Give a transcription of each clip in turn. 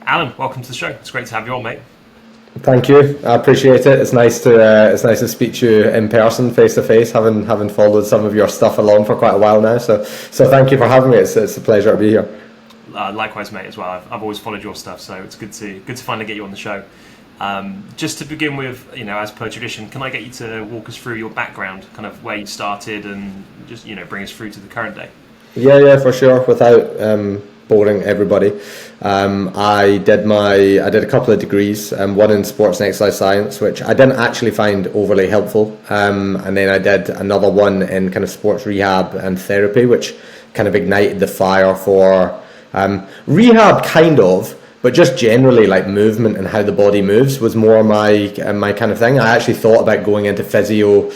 Alan, welcome to the show. It's great to have you on, mate. Thank you. I appreciate it. It's nice to speak to you in person, face to face. Having followed some of your stuff along for quite a while now. So thank you for having me. It's a pleasure to be here. Likewise, mate, as well. I've always followed your stuff, so it's good to finally get you on the show. Just to begin with, as per tradition, can I get you to walk us through your background, kind of where you started, and just bring us through to the current day? Yeah, for sure. Without boring everybody, I did a couple of degrees, one in sports and exercise science, which I didn't actually find overly helpful, and then I did another one in kind of sports rehab and therapy, which kind of ignited the fire for rehab, kind of. But just generally, like movement and how the body moves was more my kind of thing. I actually thought about going into physio,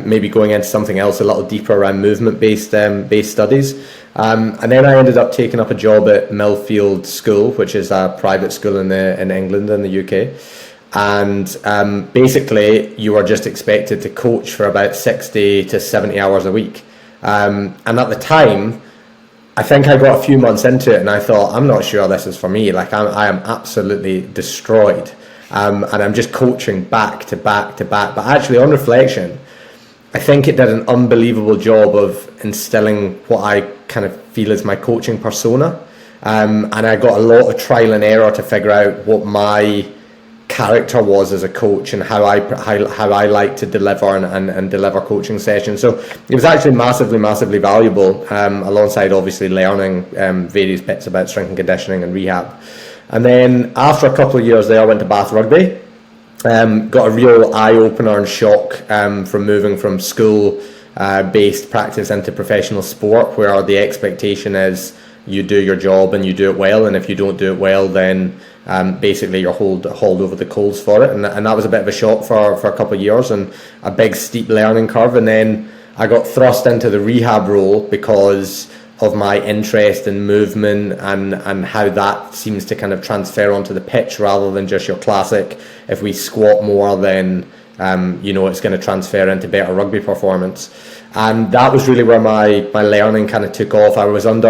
maybe going into something else a little deeper around movement based studies. And then I ended up taking up a job at Millfield School, which is a private school in England and the UK. And basically, you are just expected to coach for about 60 to 70 hours a week. And at the time, I think I got a few months into it and I thought, I'm not sure this is for me. Like I am absolutely destroyed. And I'm just coaching back to back to back. But actually on reflection, I think it did an unbelievable job of instilling what I kind of feel is my coaching persona. And I got a lot of trial and error to figure out what my character was as a coach and how I like to deliver and deliver coaching sessions. So it was actually massively valuable, alongside obviously learning various bits about strength and conditioning and rehab. And then after a couple of years there, I went to Bath Rugby. Got a real eye-opener and shock from moving from school based practice into professional sport, where the expectation is you do your job and you do it well, and if you don't do it well, then basically you're hauled over the coals for it. And that was a bit of a shock for a couple of years and a big steep learning curve. And then I got thrust into the rehab role because of my interest in movement and how that seems to kind of transfer onto the pitch rather than just your classic, if we squat more then it's going to transfer into better rugby performance. And that was really where my learning kind of took off. I was under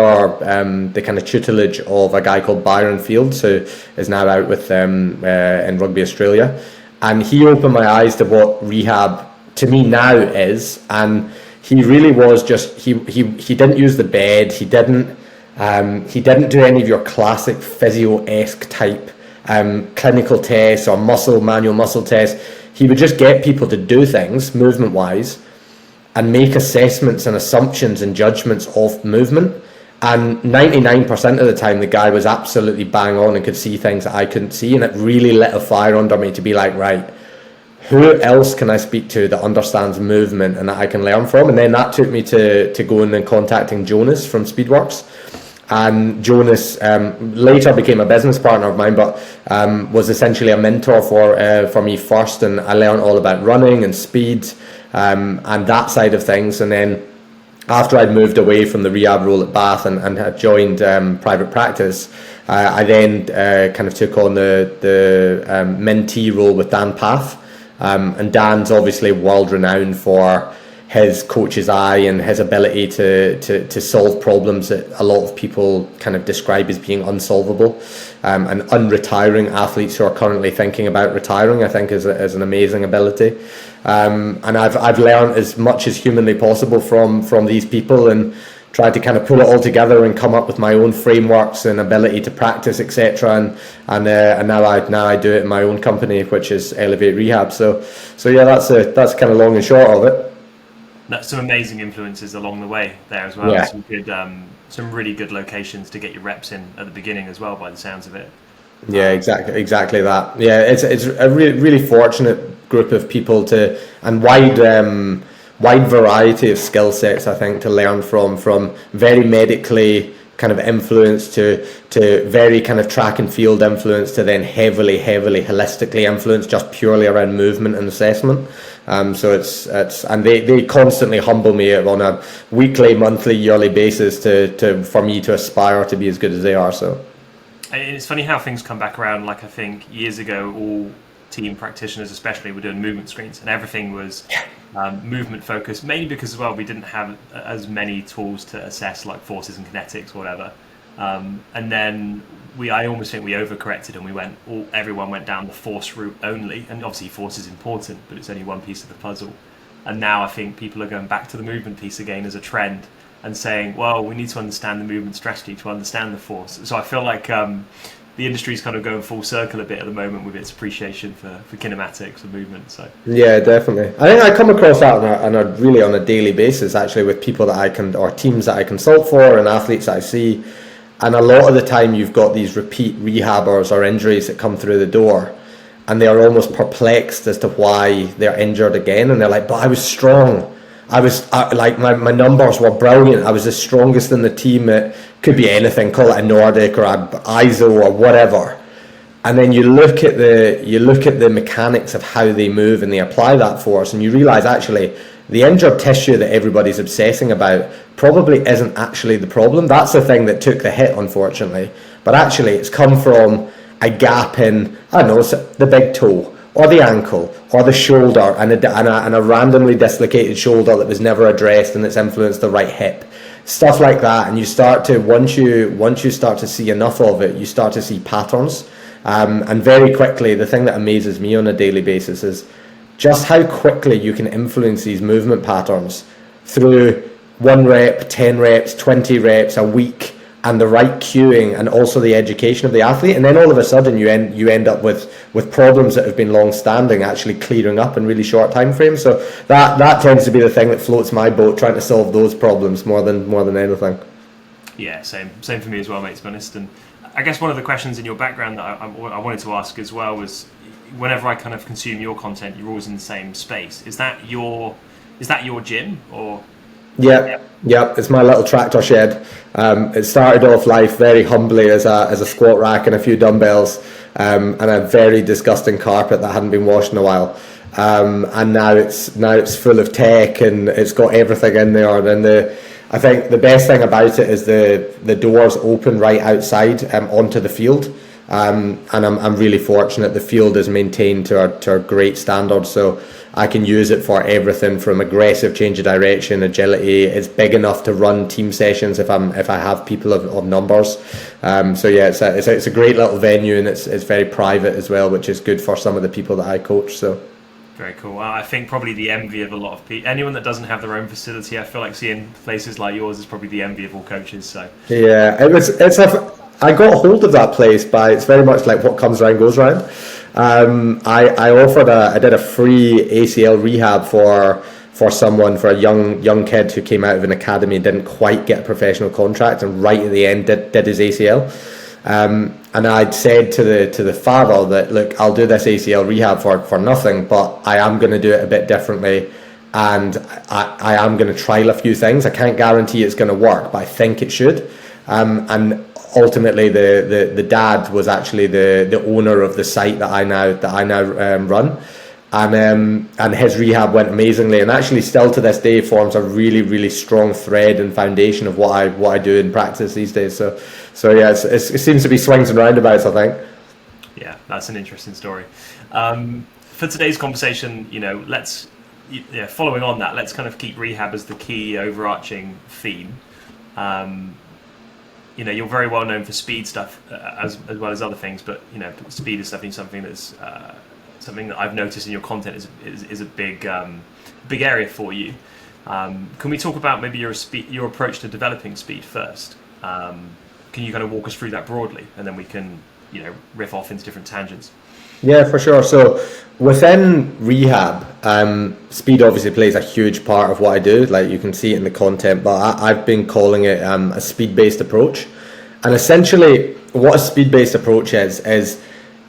the kind of tutelage of a guy called Byron Fields, who is now out with them in Rugby Australia. And he opened my eyes to what rehab to me now is. And he really was just, he didn't use the bed. He didn't do any of your classic physio-esque type clinical tests or manual muscle tests. He would just get people to do things movement-wise and make assessments and assumptions and judgments of movement. And 99% of the time, the guy was absolutely bang on and could see things that I couldn't see. And it really lit a fire under me to be like, right, who else can I speak to that understands movement and that I can learn from? And then that took me to going and contacting Jonas from Speedworks. And Jonas later became a business partner of mine, but was essentially a mentor for me first. And I learned all about running and speed, and that side of things. And then after I'd moved away from the rehab role at Bath and had joined private practice, I then kind of took on the mentee role with Dan Path. And Dan's obviously world renowned for his coach's eye and his ability to solve problems that a lot of people kind of describe as being unsolvable. And unretiring athletes who are currently thinking about retiring, I think, is an amazing ability. And I've learned as much as humanly possible from these people and tried to kind of pull it all together and come up with my own frameworks and ability to practice, etc. And now I do it in my own company, which is Elevate Rehab. So yeah, that's kind of long and short of it. That's some amazing influences along the way there as well. Yeah. Some really good locations to get your reps in at the beginning as well, by the sounds of it. Yeah, exactly that. Yeah, it's a really fortunate group of people and wide variety of skill sets, I think, to learn from very medically kind of influence to very kind of track and field influence to then heavily holistically influence just purely around movement and assessment. So it's and they constantly humble me on a weekly, monthly, yearly basis for me to aspire to be as good as they are. So it's funny how things come back around. Like I think years ago, all team practitioners especially were doing movement screens and everything was movement focused, mainly because as well we didn't have as many tools to assess like forces and kinetics or whatever. And then I almost think we overcorrected and everyone went down the force route only, and obviously force is important, but it's only one piece of the puzzle. And now I think people are going back to the movement piece again as a trend and saying, well, we need to understand the movement strategy to understand the force. So I feel like the industry's kind of going full circle a bit at the moment with its appreciation for kinematics and movement. So yeah, definitely. I think I come across that really on a daily basis, actually, with people that or teams that I consult for and athletes that I see. And a lot of the time you've got these repeat rehabbers or injuries that come through the door, and they are almost perplexed as to why they're injured again. And they're like, but I was strong. Like my numbers were brilliant. I was the strongest in the team. It could be anything, call it a Nordic or a ISO or whatever. And then you look at the mechanics of how they move and they apply that force, and you realize actually the injured tissue that everybody's obsessing about probably isn't actually the problem. That's the thing that took the hit, unfortunately. But actually it's come from a gap in, I don't know, the big toe or the ankle or the shoulder, and a randomly dislocated shoulder that was never addressed and it's influenced the right hip. Stuff like that. And you start to, once you start to see enough of it, you start to see patterns. And very quickly, the thing that amazes me on a daily basis is just how quickly you can influence these movement patterns through 1 rep, 10 reps, 20 reps a week, and the right cueing and also the education of the athlete. And then all of a sudden you end up with problems that have been long standing actually clearing up in really short time frames. So that tends to be the thing that floats my boat, trying to solve those problems more than anything. Yeah, same for me as well, mate, to be honest. And I guess one of the questions in your background that I wanted to ask as well was, whenever I kind of consume your content, you're always in the same space. Is that your gym or? Yeah, it's my little tractor shed. It started off life very humbly as a squat rack and a few dumbbells, and a very disgusting carpet that hadn't been washed in a while. And now it's full of tech and it's got everything in there. And I think the best thing about it is the doors open right outside onto the field. And I'm really fortunate. The field is maintained to our great standards, so I can use it for everything from aggressive change of direction, agility. It's big enough to run team sessions if I have people of numbers. So yeah, it's a great little venue, and it's very private as well, which is good for some of the people that I coach. So very cool. Well, I think probably the envy of a lot of people. Anyone that doesn't have their own facility, I feel like seeing places like yours is probably the envy of all coaches. So yeah, I got hold of that place by, it's very much like what comes around goes around. I did a free ACL rehab for a young kid who came out of an academy and didn't quite get a professional contract, and right at the end did his ACL. And I'd said to the father that, look, I'll do this ACL rehab for nothing, but I am going to do it a bit differently, and I am going to trial a few things. I can't guarantee it's going to work, but I think it should. And ultimately, the dad was actually the owner of the site that I now run, and his rehab went amazingly, and actually still to this day forms a really, really strong thread and foundation of what I do in practice these days. So yeah, it seems to be swings and roundabouts, I think. Yeah, that's an interesting story. For today's conversation, following on that, let's kind of keep rehab as the key overarching theme. You're very well known for speed stuff as well as other things, but speed is definitely something that's something that I've noticed in your content is a big area for you. Can we talk about maybe your approach to developing speed first? Can you kind of walk us through that broadly, and then we can riff off into different tangents? Yeah, for sure. So within rehab, speed obviously plays a huge part of what I do. Like, you can see it in the content, but I've been calling it a speed-based approach. And essentially, what a speed-based approach is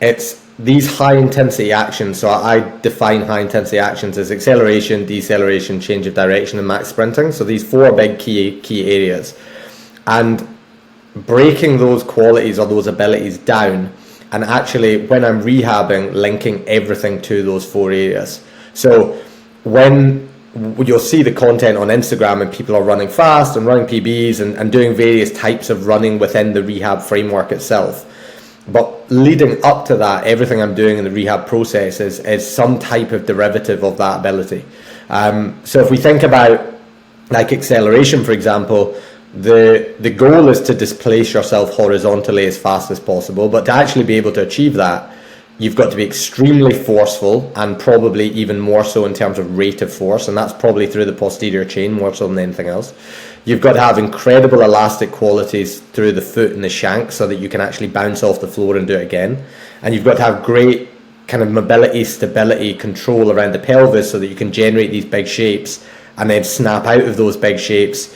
it's these high-intensity actions. So I define high-intensity actions as acceleration, deceleration, change of direction, and max sprinting. So these 4 big key areas. And breaking those qualities or those abilities down, and actually, when I'm rehabbing, linking everything to those 4 areas. So when you'll see the content on Instagram and people are running fast and running PBs and doing various types of running within the rehab framework itself. But leading up to that, everything I'm doing in the rehab process is some type of derivative of that ability. So if we think about like acceleration, for example, the goal is to displace yourself horizontally as fast as possible, but to actually be able to achieve that, you've got to be extremely forceful, and probably even more so in terms of rate of force, and that's probably through the posterior chain more so than anything else. You've got to have incredible elastic qualities through the foot and the shank so that you can actually bounce off the floor and do it again. And you've got to have great kind of mobility, stability, control around the pelvis so that you can generate these big shapes and then snap out of those big shapes,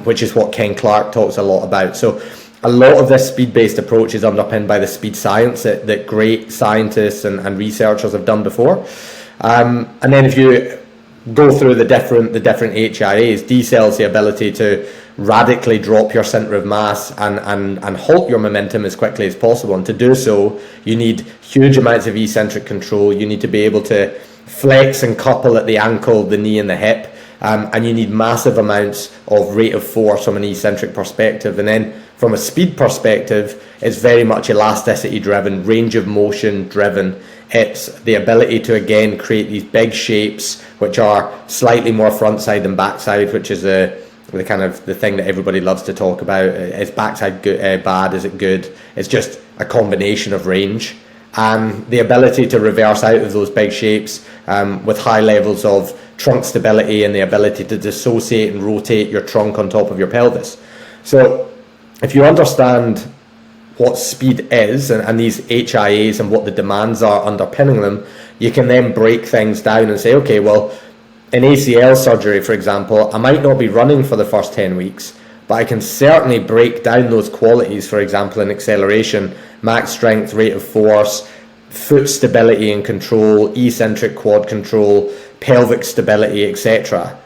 which is what Ken Clark talks a lot about. So a lot of this speed-based approach is underpinned by the speed science that great scientists and researchers have done before. And then if you go through the different HIAs, decels the ability to radically drop your center of mass and halt your momentum as quickly as possible. And to do so, you need huge amounts of eccentric control. You need to be able to flex and couple at the ankle, the knee, and the hip. And you need massive amounts of rate of force from an eccentric perspective. And then from a speed perspective, it's very much elasticity driven, range of motion driven. It's the ability to, again, create these big shapes, which are slightly more front side than backside, which is the kind of the thing that everybody loves to talk about. Is backside good, bad? Is it good? It's just a combination of range and the ability to reverse out of those big shapes with high levels of trunk stability and the ability to dissociate and rotate your trunk on top of your pelvis. So if you understand what speed is and these HIAs and what the demands are underpinning them, you can then break things down and say, okay, well, in ACL surgery, for example, I might not be running for the first 10 weeks, but I can certainly break down those qualities, for example, in acceleration, max strength, rate of force, foot stability and control, eccentric quad control, pelvic stability, etc.,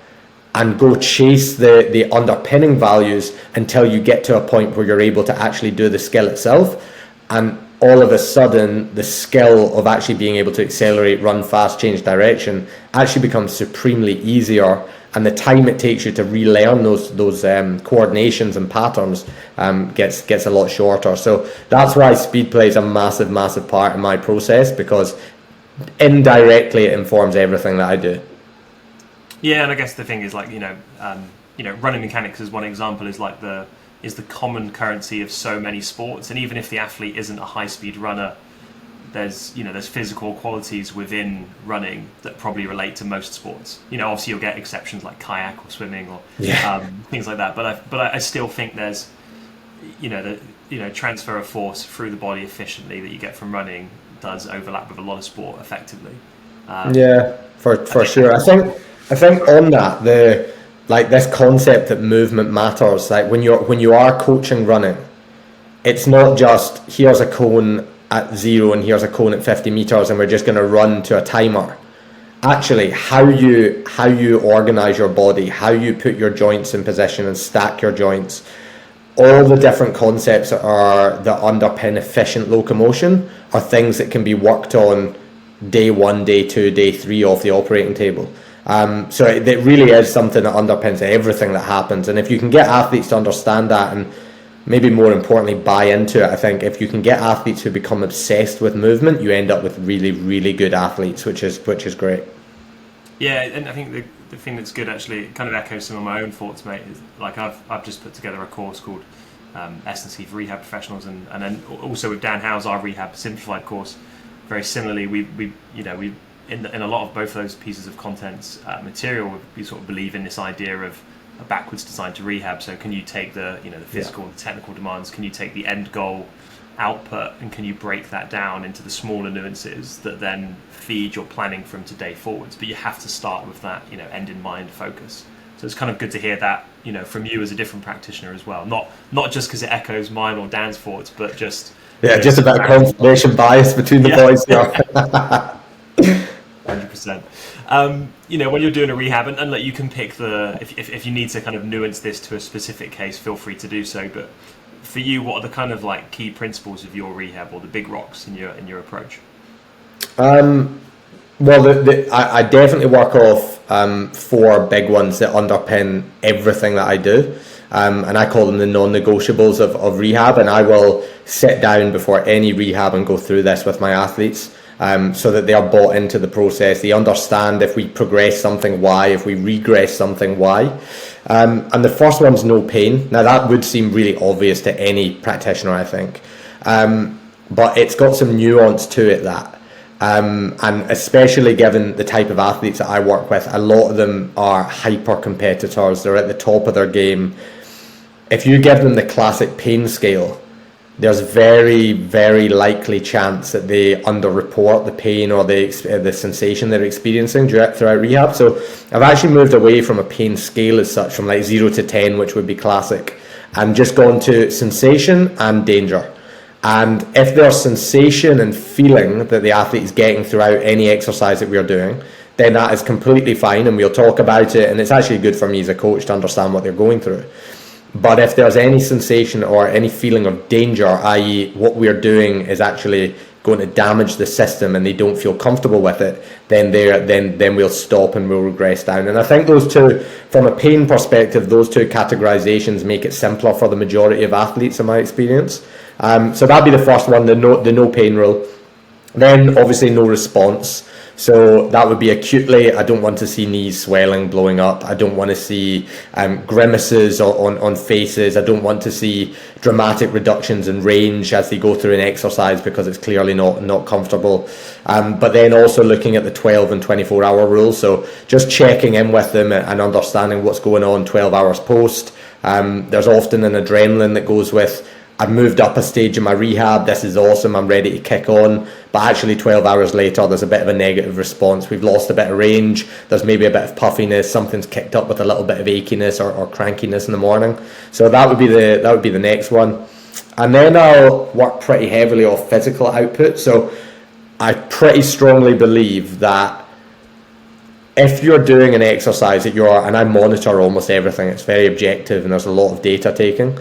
and go chase the underpinning values until you get to a point where you're able to actually do the skill itself. And all of a sudden, the skill of actually being able to accelerate, run fast, change direction actually becomes supremely easier. And the time it takes you to relearn those coordinations and patterns gets a lot shorter. So that's why speed plays a massive, massive part in my process, because indirectly it informs everything that I do. Yeah, and I guess the thing is, like, running mechanics as one example is like the common currency of so many sports. And even if the athlete isn't a high speed runner, there's physical qualities within running that probably relate to most sports. Obviously you'll get exceptions like kayak or swimming or things like that. But I still think there's the transfer of force through the body efficiently that you get from running does overlap with a lot of sport effectively. For sure. I think on that, this concept that movement matters. Like when you are coaching running, it's not just here's a cone at 0 and here's a cone at 50 meters and we're just going to run to a timer. Actually, how you organize your body, how you put your joints in position and stack your joints, all the different concepts that underpin efficient locomotion are things that can be worked on day 1, day 2, day 3 off the operating table. So it really is something that underpins everything that happens. And if you can get athletes to understand that, and maybe more importantly buy into it, I think if you can get athletes who become obsessed with movement, you end up with really, really good athletes, which is great. Yeah, and I think the thing that's good, actually, it kind of echoes some of my own thoughts, mate, is like I've just put together a course called S&C for Rehab Professionals, and then also with Dan Howe's our Rehab Simplified course. Very similarly, we in a lot of both those pieces of content material, we sort of believe in this idea of a backwards design to rehab. So can you take the physical and technical demands, can you take the end goal output, and can you break that down into the smaller nuances that then feed your planning from today forwards? But you have to start with that end in mind focus. So it's kind of good to hear that from you as a different practitioner as well, not just because it echoes mine or Dan's thoughts, but just just about confirmation bias between the boys. 100%. When you're doing a rehab, and like, you can pick if you need to kind of nuance this to a specific case, feel free to do so. But for you, what are the kind of like key principles of your rehab, or the big rocks in your approach? Well, I definitely work off 4 big ones that underpin everything that I do. And I call them the non-negotiables of rehab, and I will sit down before any rehab and go through this with my athletes. so that they are bought into the process. They understand if we progress something, why, if we regress something, why. And the first one's no pain. Now that would seem really obvious to any practitioner, I think, but it's got some nuance to it, that. And especially given the type of athletes that I work with, a lot of them are hyper competitors. They're at the top of their game. If you give them the classic pain scale, there's very, very likely chance that they underreport the pain or the sensation they're experiencing throughout rehab. So I've actually moved away from a pain scale as such, from like 0 to 10, which would be classic, and just gone to sensation and danger. And if there's sensation and feeling that the athlete is getting throughout any exercise that we're doing, then that is completely fine, and we'll talk about it, and it's actually good for me as a coach to understand what they're going through. But if there's any sensation or any feeling of danger, i.e. what we're doing is actually going to damage the system and they don't feel comfortable with it, then we'll stop and we'll regress down. And I think those two, from a pain perspective, those two categorizations make it simpler for the majority of athletes in my experience. So that'd be the first one, the no pain rule. Then obviously no response. So that would be acutely, I don't want to see knees swelling, blowing up. I don't want to see grimaces on faces. I don't want to see dramatic reductions in range as they go through an exercise because it's clearly not comfortable. But then also looking at the 12 and 24 hour rule. So just checking in with them and understanding what's going on 12 hours post. There's often an adrenaline that goes with, I've moved up a stage in my rehab, this is awesome, I'm ready to kick on, but actually 12 hours later there's a bit of a negative response. We've lost a bit of range, there's maybe a bit of puffiness, something's kicked up with a little bit of achiness or crankiness in the morning. So that would be the next one. And then I'll work pretty heavily off physical output. So I pretty strongly believe that if you're doing an exercise and I monitor almost everything, it's very objective and there's a lot of data taking.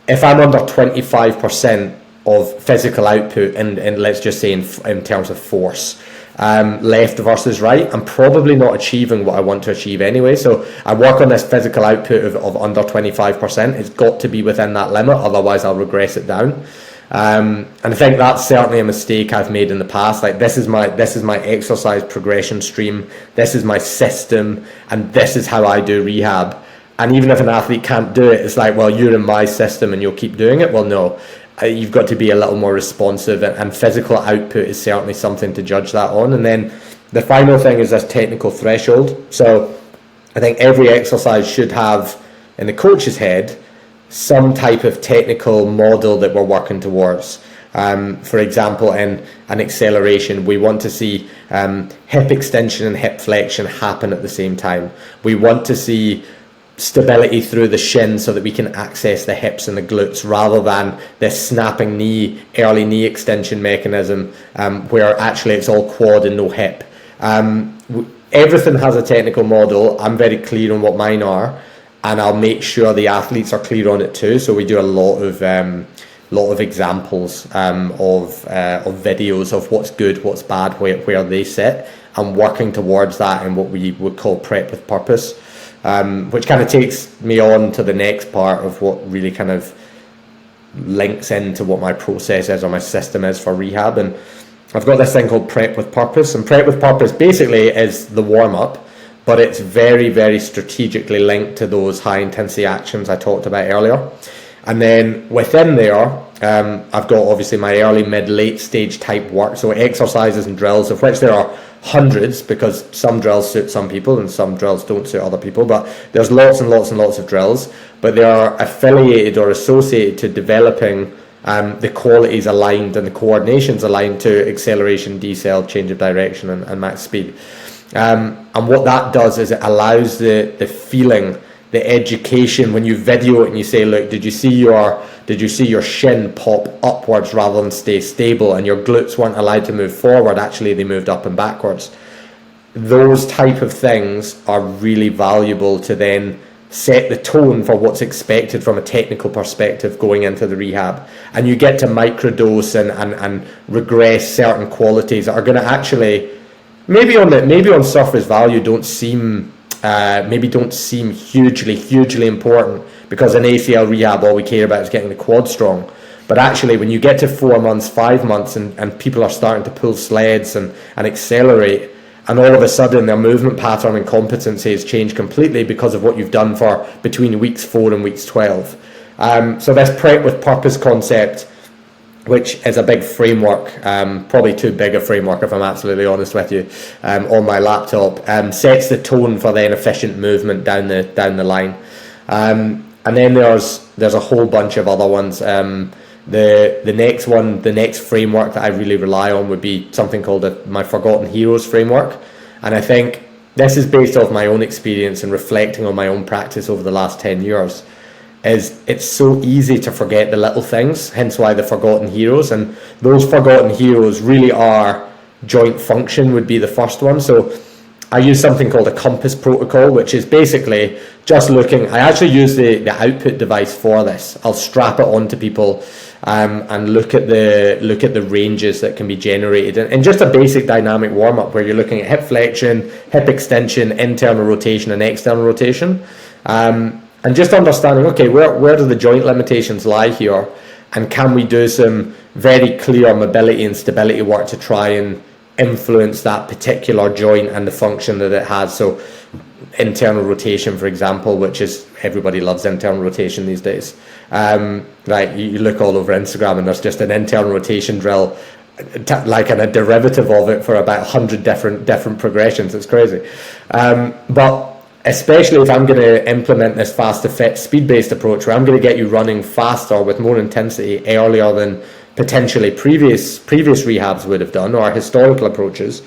If I'm under 25% of physical output, and let's just say in terms of force, left versus right, I'm probably not achieving what I want to achieve anyway. So I work on this physical output of under 25%. It's got to be within that limit, otherwise I'll regress it down. And I think that's certainly a mistake I've made in the past. Like this is my exercise progression stream, this is my system, and this is how I do rehab. And even if an athlete can't do it, it's like, well, you're in my system and you'll keep doing it. Well, no, you've got to be a little more responsive, and physical output is certainly something to judge that on. And then the final thing is this technical threshold. So I think every exercise should have, in the coach's head, some type of technical model that we're working towards. For example, in an acceleration, we want to see hip extension and hip flexion happen at the same time. We want to see stability through the shin so that we can access the hips and the glutes, rather than this snapping knee, early knee extension mechanism where actually it's all quad and no hip. Everything has a technical model. I'm very clear on what mine are, and I'll make sure the athletes are clear on it too. So we do a lot of examples of videos of what's good, what's bad, where they sit, and working towards that in what we would call prep with purpose. Which kind of takes me on to the next part of what really kind of links into what my process is or my system is for rehab. And I've got this thing called prep with purpose, and prep with purpose basically is the warm-up, but it's very, very strategically linked to those high intensity actions I talked about earlier. And then within there, I've got obviously my early, mid, late stage type work, so exercises and drills, of which there are hundreds, because some drills suit some people and some drills don't suit other people, but there's lots and lots and lots of drills, but they are affiliated or associated to developing the qualities aligned and the coordinations aligned to acceleration, decel, change of direction, and max speed. And what that does is it allows the feeling, the education, when you video it and you say, look, did you see your shin pop upwards rather than stay stable, and your glutes weren't allowed to move forward, actually they moved up and backwards. Those type of things are really valuable to then set the tone for what's expected from a technical perspective going into the rehab. And you get to microdose and regress certain qualities that are going to actually maybe on surface value don't seem hugely important, because in ACL rehab all we care about is getting the quad strong. But actually, when you get to 4 months, 5 months, and people are starting to pull sleds and accelerate, and all of a sudden their movement pattern and competency has changed completely because of what you've done for between weeks 4 and weeks 12. So this prep with purpose concept, which is a big framework, probably too big a framework if I'm absolutely honest with you, on my laptop, sets the tone for then efficient movement down the line. And then there's a whole bunch of other ones. The next framework that I really rely on would be something called my Forgotten Heroes framework. And I think this is based off my own experience and reflecting on my own practice over the last 10 years. It's so easy to forget the little things, hence why the Forgotten Heroes. And those Forgotten Heroes really are joint function would be the first one. So I use something called a compass protocol, which is basically just looking. I actually use the output device for this. I'll strap it onto people and look at the ranges that can be generated, and just a basic dynamic warm up where you're looking at hip flexion, hip extension, internal rotation, and external rotation, and just understanding, okay, where do the joint limitations lie here, and can we do some very clear mobility and stability work to try and influence that particular joint and the function that it has. So internal rotation, for example, which is, everybody loves internal rotation these days. Right, you look all over Instagram and there's just an internal rotation drill, like a derivative of it for about 100 different progressions. It's crazy. But especially if I'm going to implement this fast to fit speed-based approach, where I'm going to get you running faster with more intensity earlier than potentially previous rehabs would have done, or historical approaches,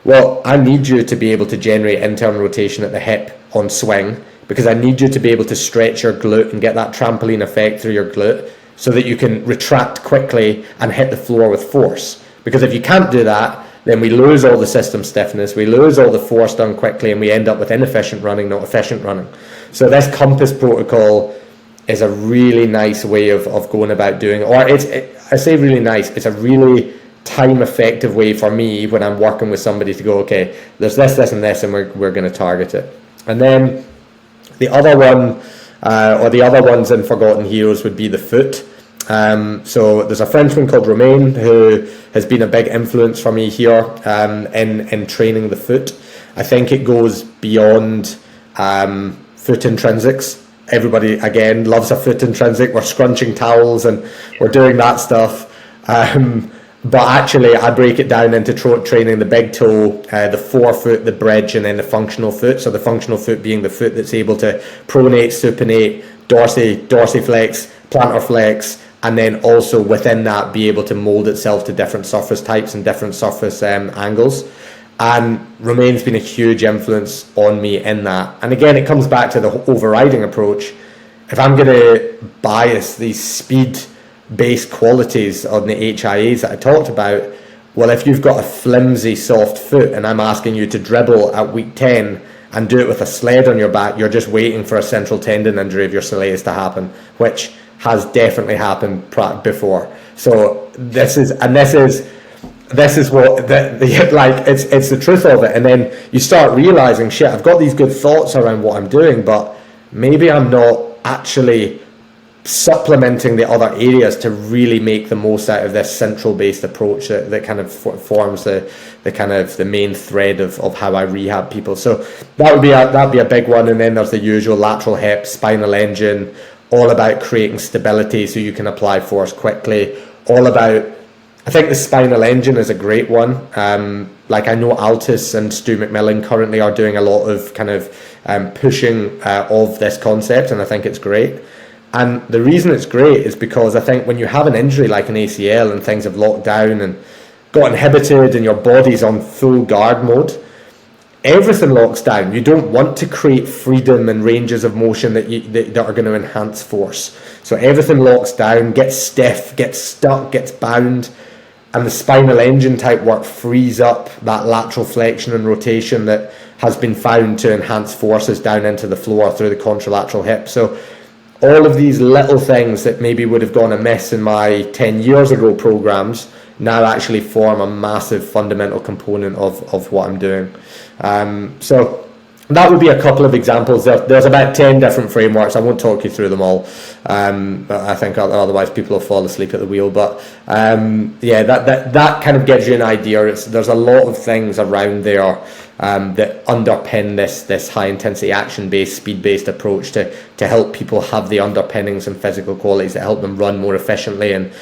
well, I need you to be able to generate internal rotation at the hip on swing, because I need you to be able to stretch your glute and get that trampoline effect through your glute so that you can retract quickly and hit the floor with force. Because if you can't do that, then we lose all the system stiffness, we lose all the force done quickly, and we end up with inefficient running, not efficient running. So this compass protocol is a really nice way of going about doing it. Or I say really nice, it's a really time effective way for me when I'm working with somebody to go, okay, there's this, and this, and we're going to target it. And then the other one, or the other ones in Forgotten Heroes, would be the foot. So there's a Frenchman called Romain who has been a big influence for me here in training the foot. I think it goes beyond foot intrinsics. Everybody, again, loves a foot intrinsic. We're scrunching towels and we're doing that stuff. But actually, I break it down into training the big toe, the forefoot, the bridge, and then the functional foot. So the functional foot being the foot that's able to pronate, supinate, dorsiflex, plantar flex, and then also within that be able to mold itself to different surface types and different surface angles. And Romain's been a huge influence on me in that. And again, it comes back to the overriding approach. If I'm going to bias these speed-based qualities on the HIAs that I talked about, well, if you've got a flimsy, soft foot and I'm asking you to dribble at week 10 and do it with a sled on your back, you're just waiting for a central tendon injury of your soleus to happen, which has definitely happened before. So this is what like it's the truth of it. And then you start realizing, shit, I've got these good thoughts around what I'm doing, but maybe I'm not actually supplementing the other areas to really make the most out of this central based approach that kind of forms the kind of the main thread of how I rehab people. So that'd be a big one. And then there's the usual lateral hip, spinal engine, all about creating stability so you can apply force quickly, all about, I think the spinal engine is a great one. Like I know Altus and Stu McMillan currently are doing a lot of kind of pushing of this concept, and I think it's great. And the reason it's great is because I think when you have an injury like an ACL and things have locked down and got inhibited and your body's on full guard mode, everything locks down. You don't want to create freedom and ranges of motion that are going to enhance force. So everything locks down, gets stiff, gets stuck, gets bound, and the spinal engine type work frees up that lateral flexion and rotation that has been found to enhance forces down into the floor through the contralateral hip. So all of these little things that maybe would have gone amiss in my 10 years ago programs now actually form a massive fundamental component of what I'm doing. So that would be a couple of examples. There's about 10 different frameworks. I won't talk you through them all. I think otherwise people will fall asleep at the wheel. But that kind of gives you an idea. There's a lot of things around there that underpin this high intensity action-based, speed-based approach to help people have the underpinnings and physical qualities that help them run more efficiently and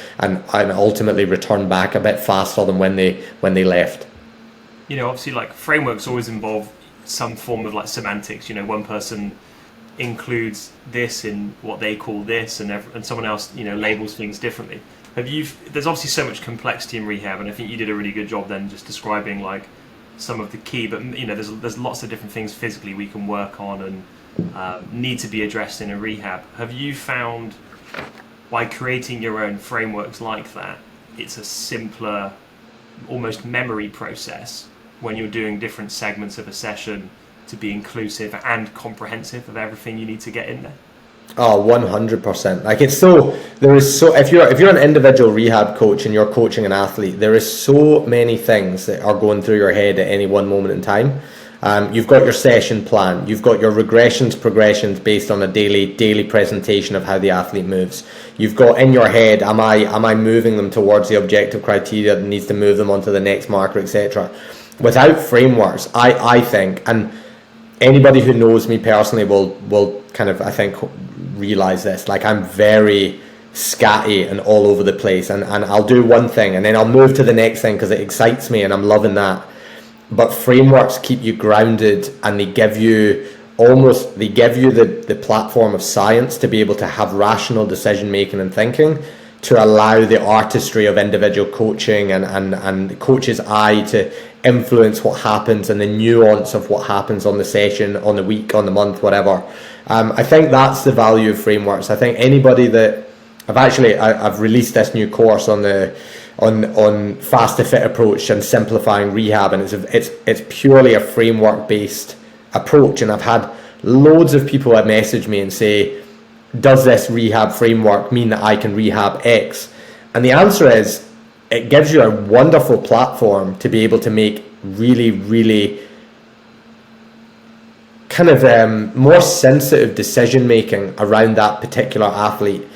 ultimately return back a bit faster than when they left. Obviously, like, frameworks always involve some form of like semantics. One person includes this in what they call this, and someone else labels things differently. There's obviously so much complexity in rehab, and I think you did a really good job then just describing like some of the key, but there's lots of different things physically we can work on and need to be addressed in a rehab. Have you found by creating your own frameworks like that, it's a simpler, almost memory process when you're doing different segments of a session to be inclusive and comprehensive of everything you need to get in there? Oh, 100%. Like, if you're an individual rehab coach and you're coaching an athlete, there is so many things that are going through your head at any one moment in time. You've got your session plan, you've got your progressions based on a daily presentation of how the athlete moves. You've got in your head, am I moving them towards the objective criteria that needs to move them onto the next marker, etc. Without frameworks, I think, and anybody who knows me personally will kind of, I think, realize this, like, I'm very scatty and all over the place, and I'll do one thing and then I'll move to the next thing because it excites me and I'm loving that. But frameworks keep you grounded, and they give you the platform of science to be able to have rational decision making and thinking, to allow the artistry of individual coaching and the coach's eye to influence what happens and the nuance of what happens on the session, on the week, on the month, whatever. I think that's the value of frameworks. I think anybody that I've released this new course on fast to fit approach and simplifying rehab, and it's purely a framework based approach. And I've had loads of people that message me and say, does this rehab framework mean that I can rehab X? And the answer is, it gives you a wonderful platform to be able to make really, really kind of more sensitive decision making around that particular athlete.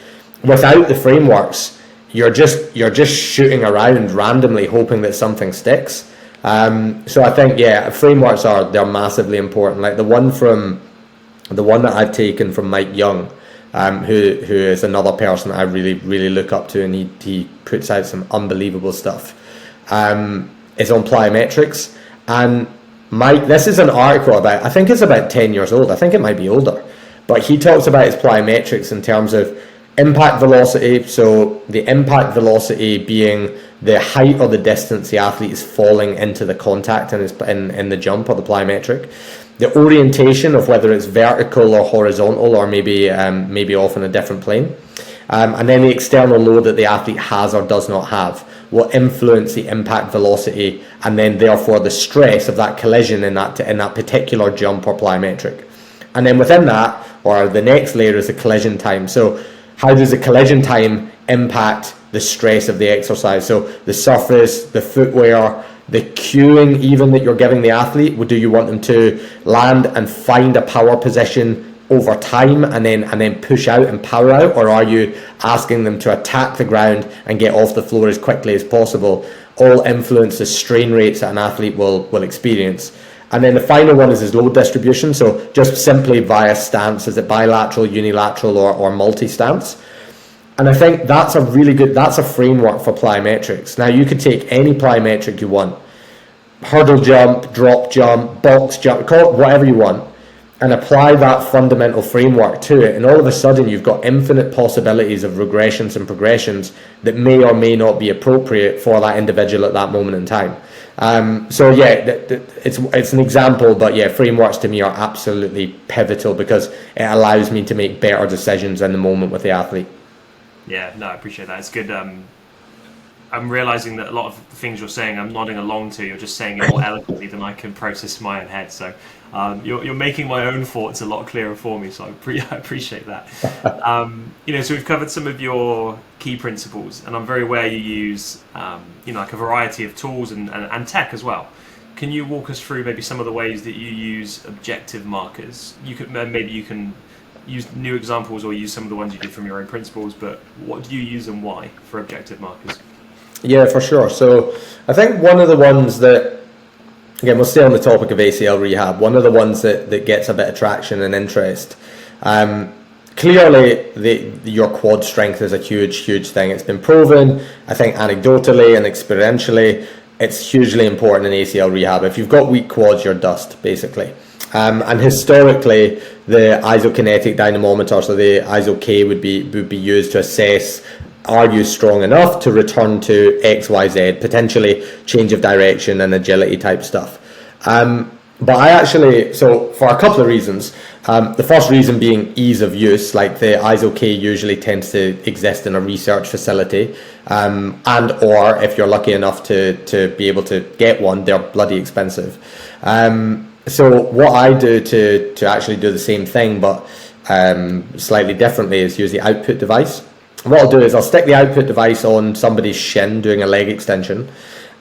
Without the frameworks, you're just shooting around randomly hoping that something sticks. So I think, frameworks they're massively important. Like the one that I've taken from Mike Young, who is another person I really, really look up to, and he puts out some unbelievable stuff, is on plyometrics. And Mike, this is an article I think it's about 10 years old, I think it might be older, but he talks about his plyometrics in terms of impact velocity. So the impact velocity being the height or the distance the athlete is falling into the contact in the jump or the plyometric. The orientation of whether it's vertical or horizontal, or maybe off in a different plane. And then the external load that the athlete has or does not have will influence the impact velocity, and then therefore the stress of that collision in that particular jump or plyometric. And then within that, or the next layer, is the collision time. So how does the collision time impact the stress of the exercise? So the surface, the footwear, the cueing even that you're giving the athlete. Do you want them to land and find a power position over time and then push out and power out, or are you asking them to attack the ground and get off the floor as quickly as possible? All influence the strain rates that an athlete will experience. And then the final one is his load distribution. So just simply via stance, is it bilateral, unilateral, or multi-stance? And I think that's a framework for plyometrics. Now you could take any plyometric you want, hurdle jump, drop jump, box jump, call it whatever you want, and apply that fundamental framework to it, and all of a sudden you've got infinite possibilities of regressions and progressions that may or may not be appropriate for that individual at that moment in time. It's an example, but frameworks to me are absolutely pivotal because it allows me to make better decisions in the moment with the athlete. Yeah, no, I appreciate that. It's good. I'm realizing that a lot of the things you're saying, I'm nodding along to. You're just saying it more eloquently than I can process in my own head. So you're making my own thoughts a lot clearer for me. So I appreciate that. So we've covered some of your key principles, and I'm very aware you use, like a variety of tools and tech as well. Can you walk us through maybe some of the ways that you use objective markers? Maybe you can use new examples or use some of the ones you did from your own principles, but what do you use and why for objective markers? Yeah, for sure. So I think one of the ones that, again, we'll stay on the topic of ACL rehab, one of the ones that gets a bit of traction and interest. Clearly, your quad strength is a huge thing. It's been proven, I think, anecdotally and experientially, it's hugely important in ACL rehab. If you've got weak quads, you're dust, basically. And historically, the isokinetic dynamometer, so the iso-K would be used to assess, are you strong enough to return to X, Y, Z, potentially change of direction and agility type stuff. But I actually, so for a couple of reasons, the first reason being ease of use, like the iso-K usually tends to exist in a research facility, and or if you're lucky enough to be able to get one, they're bloody expensive. So what I do to actually do the same thing, but slightly differently, is use the output device. What I'll do is I'll stick the output device on somebody's shin doing a leg extension,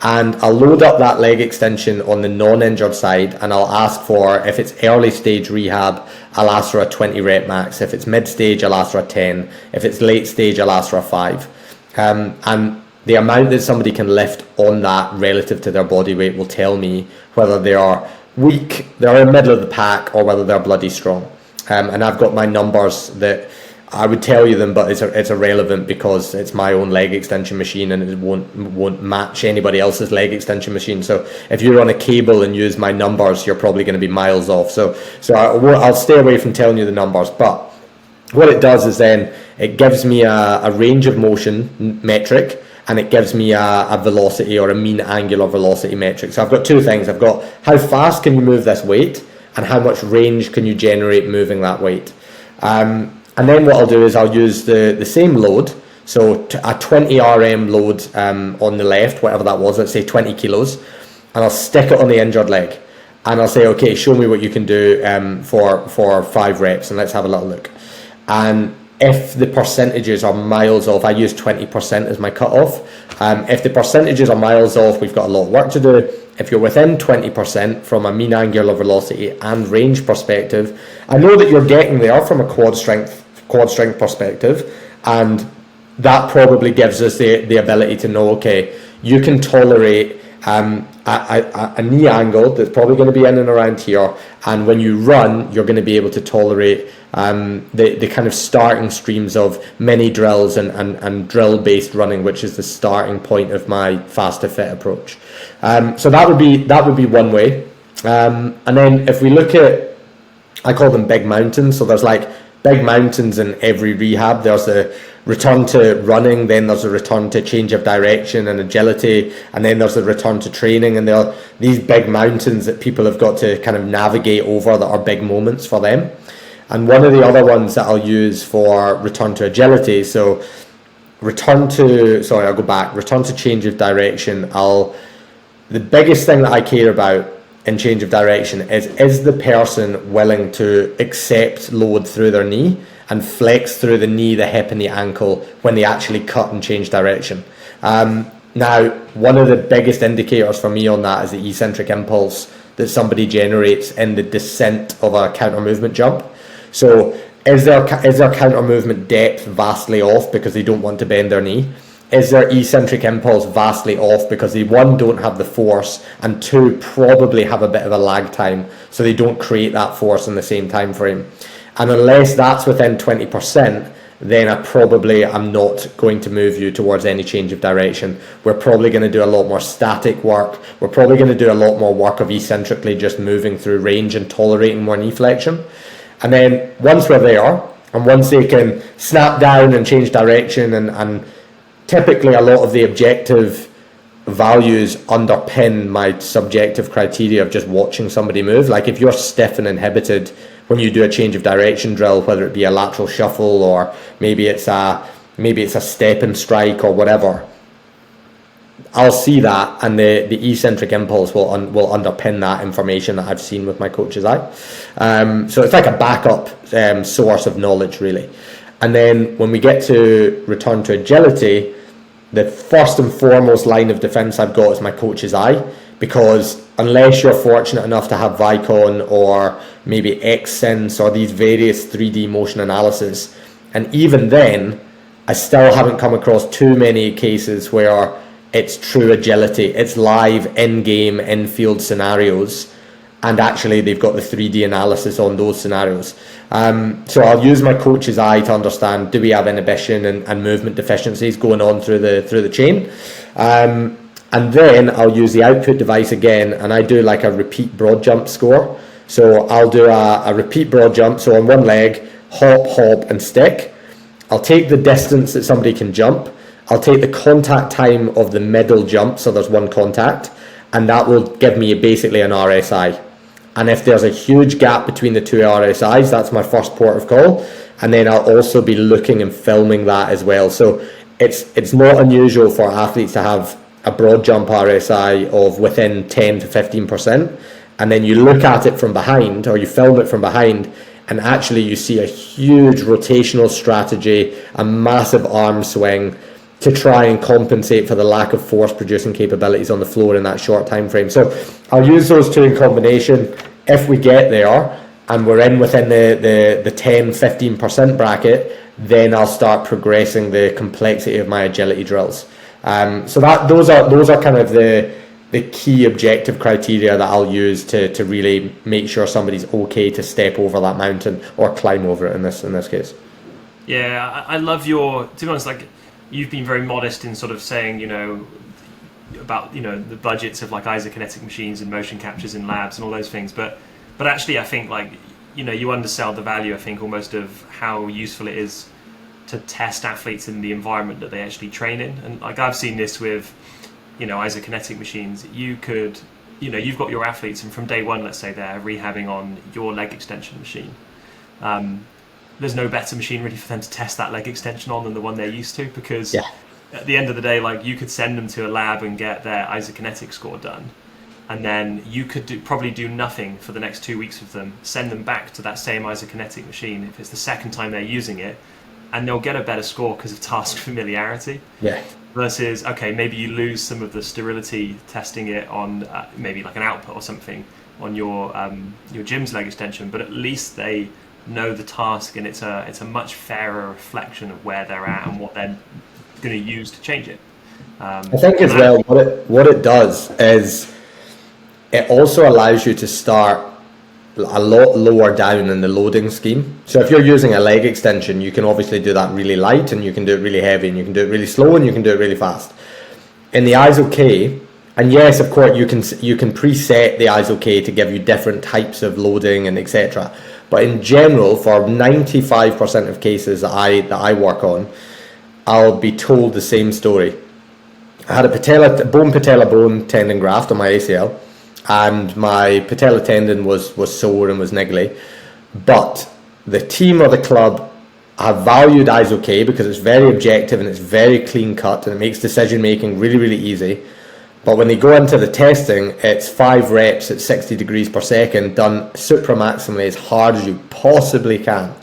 and I'll load up that leg extension on the non-injured side, and I'll ask for, if it's early stage rehab, I'll ask for a 20 rep max. If it's mid stage, I'll ask for a 10. If it's late stage, I'll ask for a 5. And the amount that somebody can lift on that relative to their body weight will tell me whether they are weak, they're in the middle of the pack, or whether they're bloody strong. And I've got my numbers that I would tell you them, but it's irrelevant because it's my own leg extension machine and it won't match anybody else's leg extension machine. So if you're on a cable and use my numbers, you're probably going to be miles off. So I'll stay away from telling you the numbers. But what it does is then it gives me a range of motion metric, and it gives me a velocity or a mean angular velocity metric. So I've got two things. I've got how fast can you move this weight, and how much range can you generate moving that weight. And then what I'll do is I'll use the same load, so a 20 RM load on the left, whatever that was, let's say 20 kilos, and I'll stick it on the injured leg. And I'll say, okay, show me what you can do for 5 reps, and let's have a little look. And if the percentages are miles off, I use 20% as my cutoff. If the percentages are miles off, we've got a lot of work to do. If you're within 20% from a mean angular velocity and range perspective, I know that you're getting there from a quad strength perspective, and that probably gives us the ability to know, okay, you can tolerate a knee angle that's probably going to be in and around here, and when you run, you're going to be able to tolerate the kind of starting streams of mini drills and drill based running, which is the starting point of my fast to fit approach. So that would be one way. And then if we look at, I call them big mountains, so there's like big mountains in every rehab. There's a return to running, then there's a return to change of direction and agility, and then there's a return to training, and there are these big mountains that people have got to kind of navigate over that are big moments for them. And one of the other ones that I'll use for return to agility, so return to change of direction, the biggest thing that I care about in change of direction is the person willing to accept load through their knee and flex through the knee, the hip and the ankle when they actually cut and change direction. Now, one of the biggest indicators for me on that is the eccentric impulse that somebody generates in the descent of a counter movement jump. So is their counter movement depth vastly off because they don't want to bend their knee? Is their eccentric impulse vastly off because they, one, don't have the force, and two, probably have a bit of a lag time, so they don't create that force in the same time frame? And unless that's within 20%, then I'm not going to move you towards any change of direction. We're probably going to do a lot more static work. We're probably going to do a lot more work of eccentrically just moving through range and tolerating more knee flexion. And then once we're there, and once they can snap down and change direction, and typically a lot of the objective values underpin my subjective criteria of just watching somebody move. Like if you're stiff and inhibited when you do a change of direction drill, whether it be a lateral shuffle or maybe it's a step and strike or whatever, I'll see that, and the eccentric impulse will underpin that information that I've seen with my coach's eye. So it's like a backup source of knowledge, really. And then when we get to return to agility, the first and foremost line of defense I've got is my coach's eye, because unless you're fortunate enough to have Vicon or maybe XSense or these various 3D motion analysis, and even then, I still haven't come across too many cases where it's true agility, it's live in-game, in-field scenarios, and actually they've got the 3D analysis on those scenarios. So I'll use my coach's eye to understand, do we have inhibition and movement deficiencies going on through the chain? And then I'll use the output device again, and I do like a repeat broad jump score. So I'll do a repeat broad jump, so on one leg, hop, hop, and stick. I'll take the distance that somebody can jump. I'll take the contact time of the middle jump, so there's one contact, and that will give me basically an RSI. And if there's a huge gap between the two RSIs, that's my first port of call. And then I'll also be looking and filming that as well. So it's not unusual for athletes to have a broad jump RSI of within 10 to 15%. And then you look at it from behind, or you film it from behind, and actually you see a huge rotational strategy, a massive arm swing to try and compensate for the lack of force producing capabilities on the floor in that short time frame. So I'll use those two in combination. If we get there and we're in within the 10-15% bracket, then I'll start progressing the complexity of my agility drills. So those are kind of the key objective criteria that I'll use to really make sure somebody's okay to step over that mountain or climb over it in this case. Yeah, I love to be honest, like, you've been very modest in sort of saying, about, the budgets of like isokinetic machines and motion captures in labs and all those things. But actually, I think, like, you undersell the value, I think, almost of how useful it is to test athletes in the environment that they actually train in. And like, I've seen this with, isokinetic machines. You could, you've got your athletes, and from day one, let's say they're rehabbing on your leg extension machine. There's no better machine really for them to test that leg extension on than the one they're used to, because at the end of the day, like, you could send them to a lab and get their isokinetic score done, and then you could probably do nothing for the next 2 weeks with them, send them back to that same isokinetic machine if it's the second time they're using it, and they'll get a better score because of task familiarity. Versus, okay, maybe you lose some of the sterility testing it on maybe like an output or something on your gym's leg extension, but at least they know the task, and it's a much fairer reflection of where they're at and what they're going to use to change it. I think as well, what it does is it also allows you to start a lot lower down in the loading scheme. So if you're using a leg extension, you can obviously do that really light, and you can do it really heavy, and you can do it really slow, and you can do it really fast. In the ISO-K, and yes, of course, you can preset the ISO-K to give you different types of loading and etc. But in general, for 95% of cases that I work on, I'll be told the same story. I had a patella bone tendon graft on my ACL, and my patella tendon was sore and was niggly. But the team or the club have valued ISO-K because it's very objective and it's very clean cut, and it makes decision making really, really easy. But when they go into the testing, it's 5 reps at 60 degrees per second, done supramaximally as hard as you possibly can.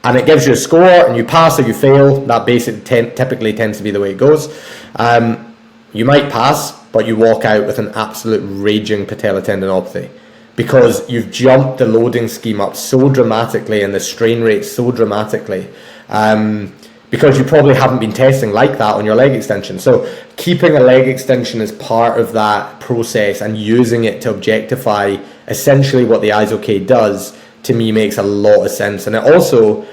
And it gives you a score, and you pass or you fail. That typically tends to be the way it goes. You might pass, but you walk out with an absolute raging patella tendinopathy, because you've jumped the loading scheme up so dramatically and the strain rate so dramatically. Because you probably haven't been testing like that on your leg extension. So keeping a leg extension as part of that process and using it to objectify essentially what the ISO-K does, to me, makes a lot of sense. And it also,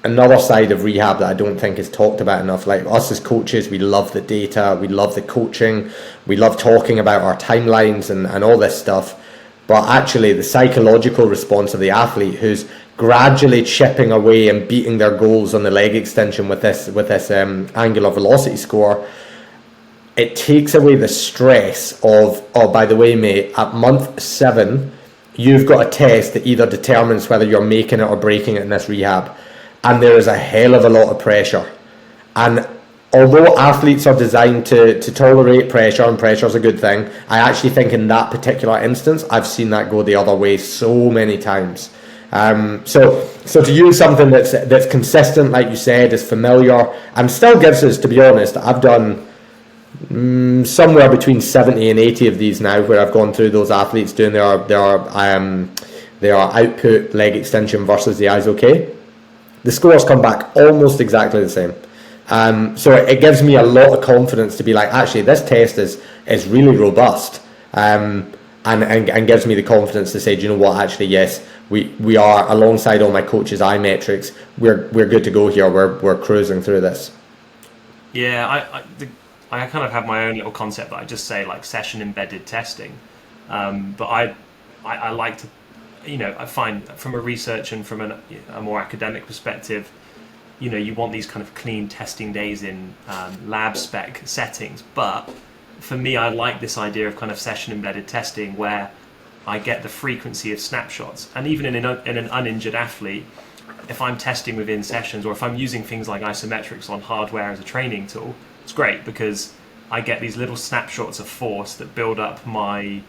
another side of rehab that I don't think is talked about enough, like us as coaches, we love the data, we love the coaching, we love talking about our timelines and all this stuff. But actually the psychological response of the athlete who's gradually chipping away and beating their goals on the leg extension with this angular velocity score, it takes away the stress of, oh, by the way, mate, at month 7, you've got a test that either determines whether you're making it or breaking it in this rehab. And there is a hell of a lot of pressure. And although athletes are designed to tolerate pressure, and pressure is a good thing, I actually think in that particular instance, I've seen that go the other way so many times. So to use something that's consistent, like you said, is familiar, and still gives us, to be honest, I've done somewhere between 70 and 80 of these now, where I've gone through those athletes doing their output leg extension versus the ISO-K. The scores come back almost exactly the same. So it gives me a lot of confidence to be like, actually, this test is really robust, and gives me the confidence to say, do you know what? Actually, yes, we are, alongside all my coach's eye metrics, we're good to go here. We're cruising through this. Yeah, I kind of have my own little concept that I just say like session embedded testing, but I like to, I find from a research and from a more academic perspective, you want these kind of clean testing days in lab spec settings. But for me, I like this idea of kind of session embedded testing where I get the frequency of snapshots. And even in an uninjured athlete, if I'm testing within sessions, or if I'm using things like isometrics on hardware as a training tool, it's great because I get these little snapshots of force that build up my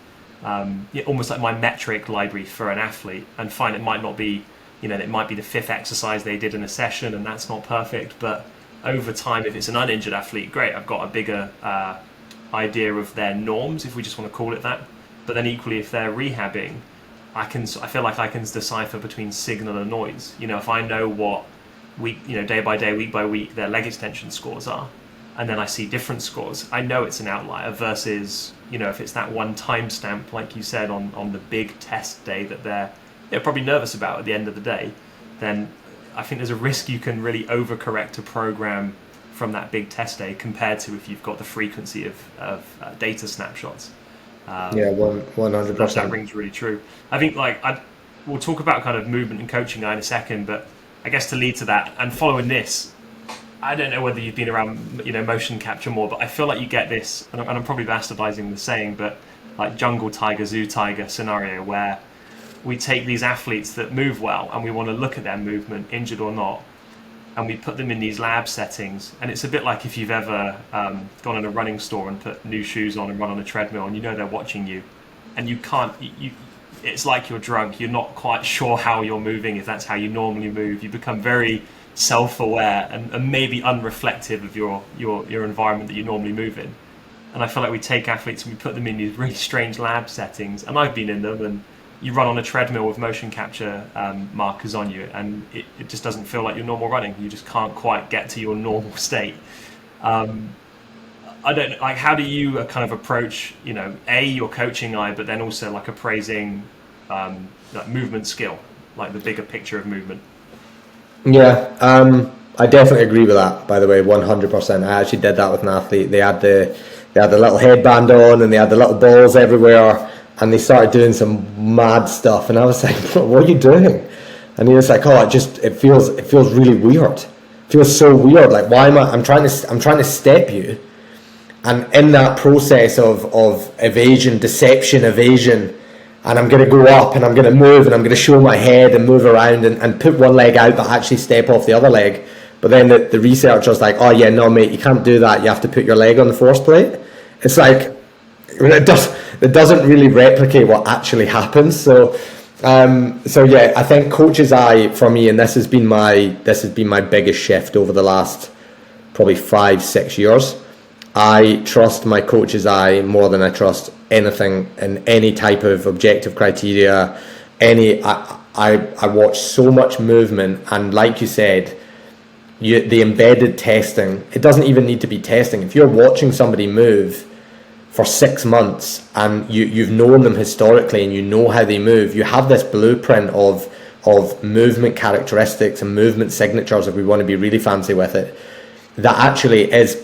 almost like my metric library for an athlete, and find it might not be, it might be the fifth exercise they did in a session and that's not perfect, but over time, if it's an uninjured athlete, great, I've got a bigger idea of their norms, if we just want to call it that. But then equally, if they're rehabbing, I feel like I can decipher between signal and noise. If I know what day by day, week by week, their leg extension scores are, and then I see different scores, I know it's an outlier versus, if it's that one timestamp, like you said, on the big test day that they're probably nervous about at the end of the day, then I think there's a risk you can really overcorrect a program from that big test day compared to if you've got the frequency of data snapshots. 100%. That rings really true. I think we'll talk about kind of movement and coaching in a second, but I guess to lead to that and following this, I don't know whether you've been around, motion capture more, but I feel like you get this, and I'm probably bastardizing the saying, but like jungle tiger, zoo tiger scenario where we take these athletes that move well and we want to look at their movement, injured or not, and we put them in these lab settings. And it's a bit like if you've ever gone in a running store and put new shoes on and run on a treadmill, and they're watching you, and you can't, it's like you're drunk, you're not quite sure how you're moving, if that's how you normally move. You become very self-aware and maybe unreflective of your environment that you normally move in. And I feel like we take athletes and we put them in these really strange lab settings, and I've been in them, and you run on a treadmill with motion capture markers on you, and it just doesn't feel like your normal running. You just can't quite get to your normal state. I don't know, like, how do you kind of approach, your coaching eye, but then also like appraising like movement skill, like the bigger picture of movement? Yeah, I definitely agree with that, by the way, 100%. I actually did that with an athlete. They had the little headband on and they had the little balls everywhere, and they started doing some mad stuff, and I was like, what are you doing? And he was like, it feels really weird. It feels so weird. Like, why am I'm trying to step you, and in that process of evasion, and I'm going to go up and I'm going to move and I'm going to show my head and move around and put one leg out but actually step off the other leg. But then the researcher's like, oh yeah, no mate, you can't do that. You have to put your leg on the force plate. It's like, it doesn't really replicate what actually happens. So yeah, I think coach's eye for me, and this has been my biggest shift over the last probably 5-6 years. I trust my coach's eye more than I trust anything in any type of objective criteria. I watch so much movement, and like you said, the embedded testing, it doesn't even need to be testing. If you're watching somebody move for 6 months and you've known them historically and you know how they move, you have this blueprint of movement characteristics and movement signatures, if we want to be really fancy with it, that actually is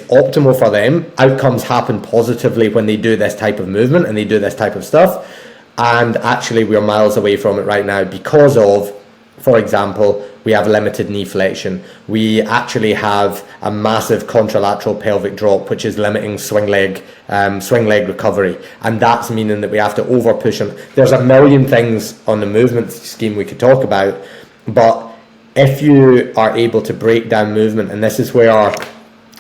optimal for them. Outcomes happen positively when they do this type of movement and they do this type of stuff. And actually we're miles away from it right now because of, for example, we have limited knee flexion. We actually have a massive contralateral pelvic drop, which is limiting swing leg recovery. And that's meaning that we have to over push them. There's a million things on the movement scheme we could talk about, but if you are able to break down movement, and this is where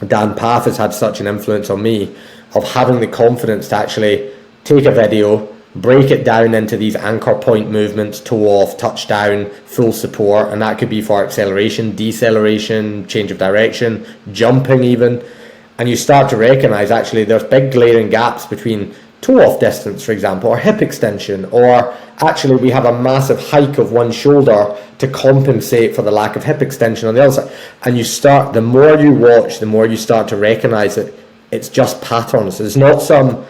Dan Path has had such an influence on me, of having the confidence to actually take a video, break it down into these anchor point movements, toe off, touchdown, full support, and that could be for acceleration, deceleration, change of direction, jumping even, and you start to recognize actually there's big glaring gaps between toe off distance, for example, or hip extension, or actually we have a massive hike of one shoulder to compensate for the lack of hip extension on the other side. And the more you watch, the more you start to recognize that it's just patterns. It's not some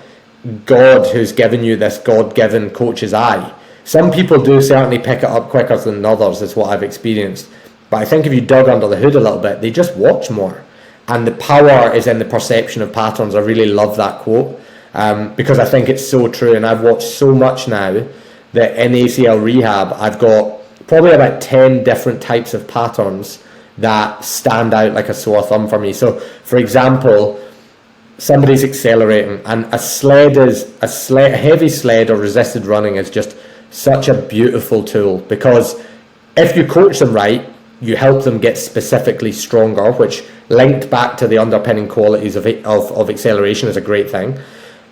God who's given you this God-given coach's eye. Some people do certainly pick it up quicker than others, is what I've experienced. But I think if you dug under the hood a little bit, they just watch more. And the power is in the perception of patterns. I really love that quote because I think it's so true. And I've watched so much now that in ACL rehab, I've got probably about 10 different types of patterns that stand out like a sore thumb for me. So, for example, somebody's accelerating, and a heavy sled or resisted running is just such a beautiful tool, because if you coach them right, you help them get specifically stronger, which linked back to the underpinning qualities of acceleration is a great thing.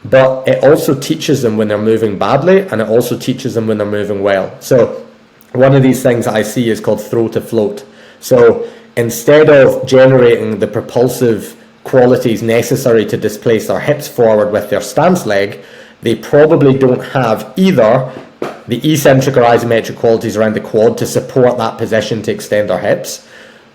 But it also teaches them when they're moving badly, and it also teaches them when they're moving well. So one of these things that I see is called throw to float. So instead of generating the propulsive qualities necessary to displace their hips forward with their stance leg, they probably don't have either the eccentric or isometric qualities around the quad to support that position to extend their hips.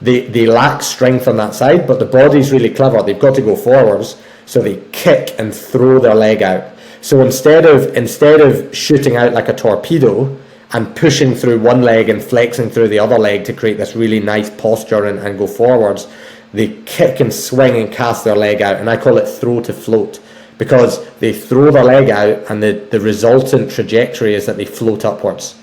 They lack strength on that side, but the body's really clever. They've got to go forwards, so they kick and throw their leg out. So instead of shooting out like a torpedo and pushing through one leg and flexing through the other leg to create this really nice posture and go forwards, they kick and swing and cast their leg out, and I call it throw to float, because they throw their leg out and the resultant trajectory is that they float upwards.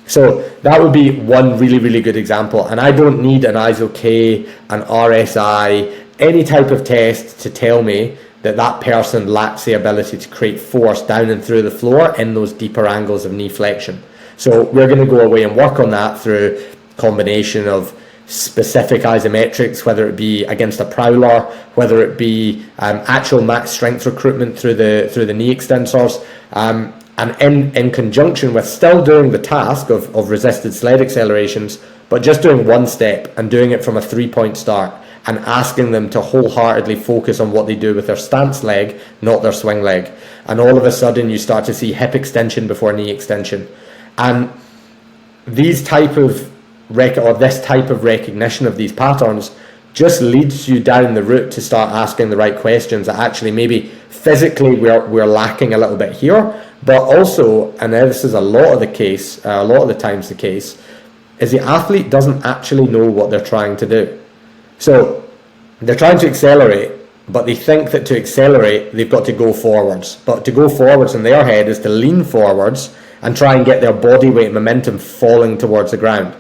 So that would be one really, really good example. And I don't need an ISO-K, an RSI, any type of test to tell me that person lacks the ability to create force down and through the floor in those deeper angles of knee flexion. So we're going to go away and work on that through combination of specific isometrics, whether it be against a prowler, whether it be actual max strength recruitment through the knee extensors, and in conjunction with still doing the task of resisted sled accelerations, but just doing one step and doing it from a 3-point start, and asking them to wholeheartedly focus on what they do with their stance leg, not their swing leg. And all of a sudden you start to see hip extension before knee extension. And this type of recognition of these patterns just leads you down the route to start asking the right questions that actually maybe physically we're lacking a little bit here, but also, and this is a lot of the times the case, is the athlete doesn't actually know what they're trying to do. So they're trying to accelerate, but they think that to accelerate they've got to go forwards. But to go forwards in their head is to lean forwards and try and get their body weight and momentum falling towards the ground.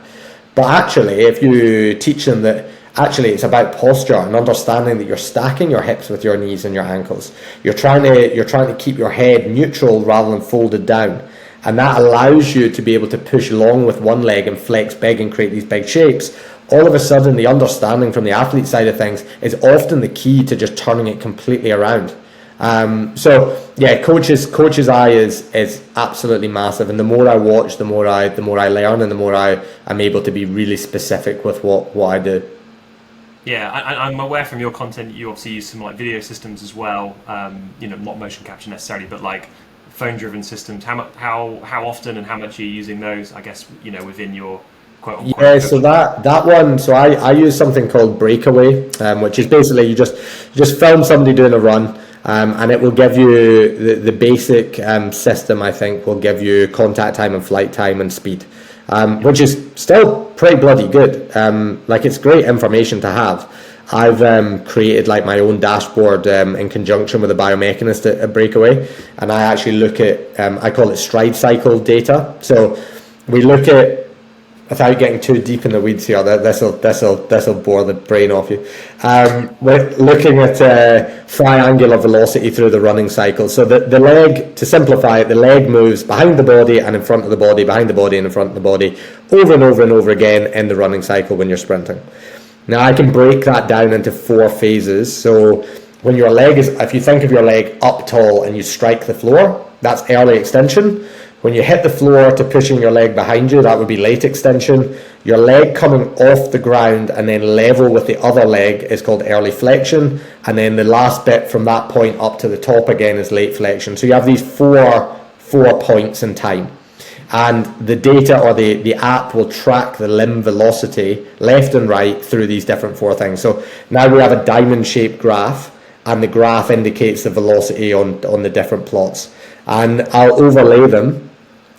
But actually, if you teach them that actually it's about posture and understanding that you're stacking your hips with your knees and your ankles, you're trying to keep your head neutral rather than folded down, and that allows you to be able to push long with one leg and flex big and create these big shapes. All of a sudden, the understanding from the athlete side of things is often the key to just turning it completely around. So yeah, coach's eye is absolutely massive, and the more I watch, the more I learn, and the more I'm able to be really specific with what I do. Yeah, I'm aware from your content you obviously use some like video systems as well. Not motion capture necessarily, but like phone-driven systems. How often and how much are you using those? I guess within your quote-unquote. Yeah, so that one. So I use something called Breakaway, which is basically you just film somebody doing a run. And it will give you the basic system. I think will give you contact time and flight time and speed, which is still pretty bloody good. It's great information to have. I've created like my own dashboard in conjunction with a biomechanist at Breakaway, and I actually look at I call it stride cycle data. So we look at, without getting too deep in the weeds here, this'll bore the brain off you. We're looking at triangular velocity through the running cycle. So the leg, to simplify it, the leg moves behind the body and in front of the body, behind the body and in front of the body, over and over and over again in the running cycle when you're sprinting. Now I can break that down into 4 phases. So when your leg if you think of your leg up tall and you strike the floor, that's early extension. when you hit the floor to pushing your leg behind you, that would be late extension. Your leg coming off the ground and then level with the other leg is called early flexion. And then the last bit from that point up to the top again is late flexion. So you have these four points in time. And the data or the app will track the limb velocity left and right through these different four things. So now we have a diamond shaped graph, and the graph indicates the velocity on the different plots. And I'll overlay them,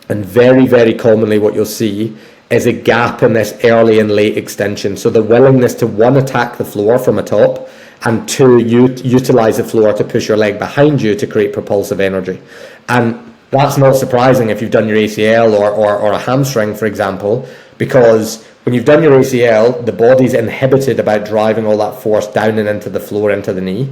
and very, very commonly what you'll see is a gap in this early and late extension. So the willingness to, one, attack the floor from atop, and two, utilize the floor to push your leg behind you to create propulsive energy. And that's not surprising if you've done your ACL or a hamstring, for example, because when you've done your ACL, the body's inhibited about driving all that force down and into the floor, into the knee.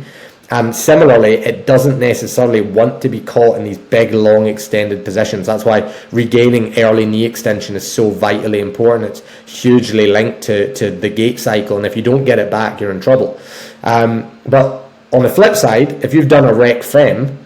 And similarly, it doesn't necessarily want to be caught in these big, long, extended positions. That's why regaining early knee extension is so vitally important. It's hugely linked to the gait cycle, and if you don't get it back, you're in trouble. But on the flip side, if you've done a rec fem,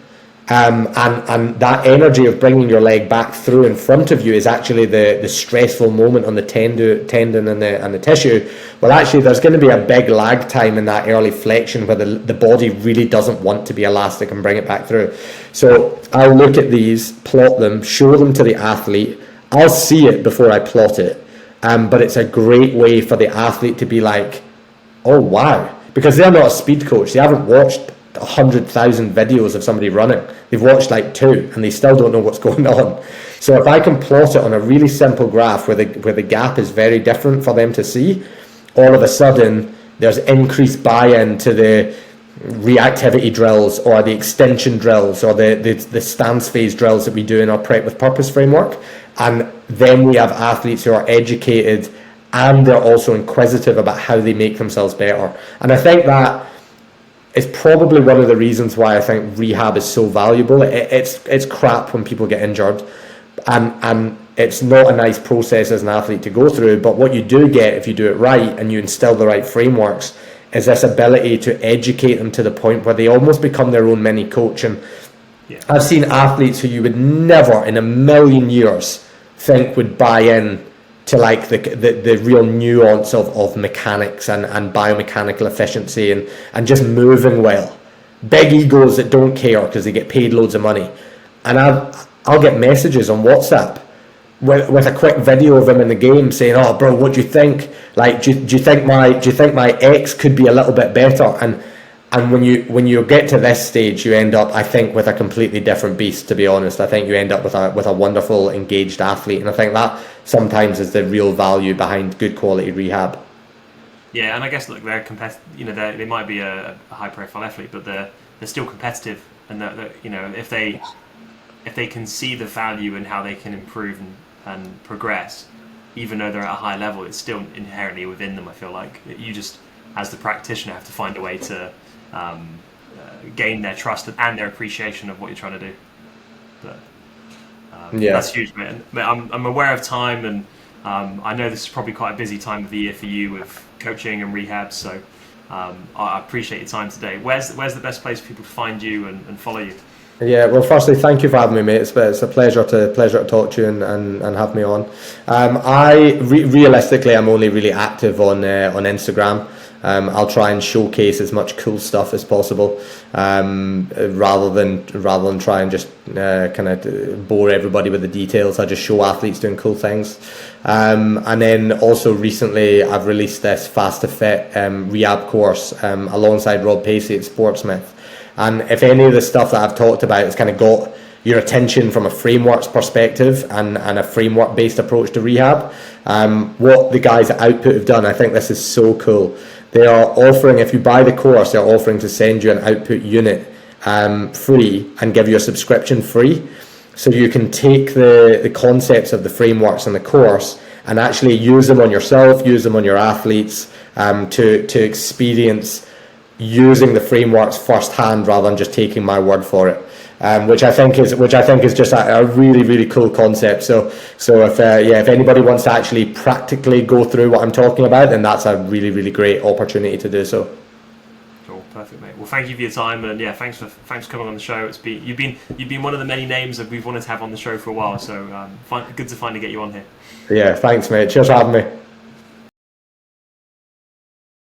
and that energy of bringing your leg back through in front of you is actually the stressful moment on the tendon and the tissue. Well, actually, there's going to be a big lag time in that early flexion where the body really doesn't want to be elastic and bring it back through. So I'll look at these, plot them, show them to the athlete. I'll see it before I plot it, but it's a great way for the athlete to be like, oh wow, because they're not a speed coach. They haven't watched 100,000 videos of somebody running. They've watched like 2 and they still don't know what's going on. So if I can plot it on a really simple graph where the gap is very different for them to see, all of a sudden there's increased buy-in to the reactivity drills or the extension drills or the stance phase drills that we do in our Prep with Purpose framework. And then we have athletes who are educated and they're also inquisitive about how they make themselves better. And I think that it's probably one of the reasons why I think rehab is so valuable. It's crap when people get injured, and it's not a nice process as an athlete to go through. But what you do get if you do it right and you instill the right frameworks is this ability to educate them to the point where they almost become their own mini coach. And I've seen athletes who you would never in a million years think would buy in to like the real nuance of mechanics and biomechanical efficiency and just moving well. Big egos that don't care because they get paid loads of money. And I'll get messages on WhatsApp with a quick video of him in the game saying, "Oh, bro, what do you think? Like, do you think my X could be a little bit better?" And when you get to this stage, you end up, I think, with a completely different beast. To be honest, I think you end up with a wonderful, engaged athlete, and I think that sometimes is the real value behind good quality rehab. Yeah, and I guess look, they're competitive. You know, they might be a high-profile athlete, but they're still competitive, and that you know, if they can see the value in how they can improve and progress, even though they're at a high level, it's still inherently within them. I feel like you just, as the practitioner, have to find a way to gain their trust and their appreciation of what you're trying to do. But that's huge, man. But I'm aware of time, and I know this is probably quite a busy time of the year for you with coaching and rehab. So I appreciate your time today. Where's the best place for people to find you and follow you? Yeah, well, firstly, thank you for having me, mate. It's a pleasure to talk to you and have me on. Realistically, I'm only really active on Instagram. I'll try and showcase as much cool stuff as possible, rather than try and just kind of bore everybody with the details. I just show athletes doing cool things. And then also recently, I've released this Fast to Fit rehab course alongside Rob Pacey at Sportsmith. And if any of the stuff that I've talked about has kind of got your attention from a frameworks perspective and a framework-based approach to rehab, what the guys at Output have done, I think this is so cool. They are offering, if you buy the course, they're offering to send you an Output unit free and give you a subscription free. So you can take the concepts of the frameworks in the course and actually use them on yourself, use them on your athletes, to experience using the frameworks firsthand rather than just taking my word for it, which I think is just a really, really cool concept. So if anybody wants to actually practically go through what I'm talking about, then that's a really, really great opportunity to do so. Cool. Cool, perfect, mate. Well, thank you for your time, and yeah, thanks for coming on the show. You've been one of the many names that we've wanted to have on the show for a while, so good to finally get you on here. Yeah, thanks, mate. Cheers for having me.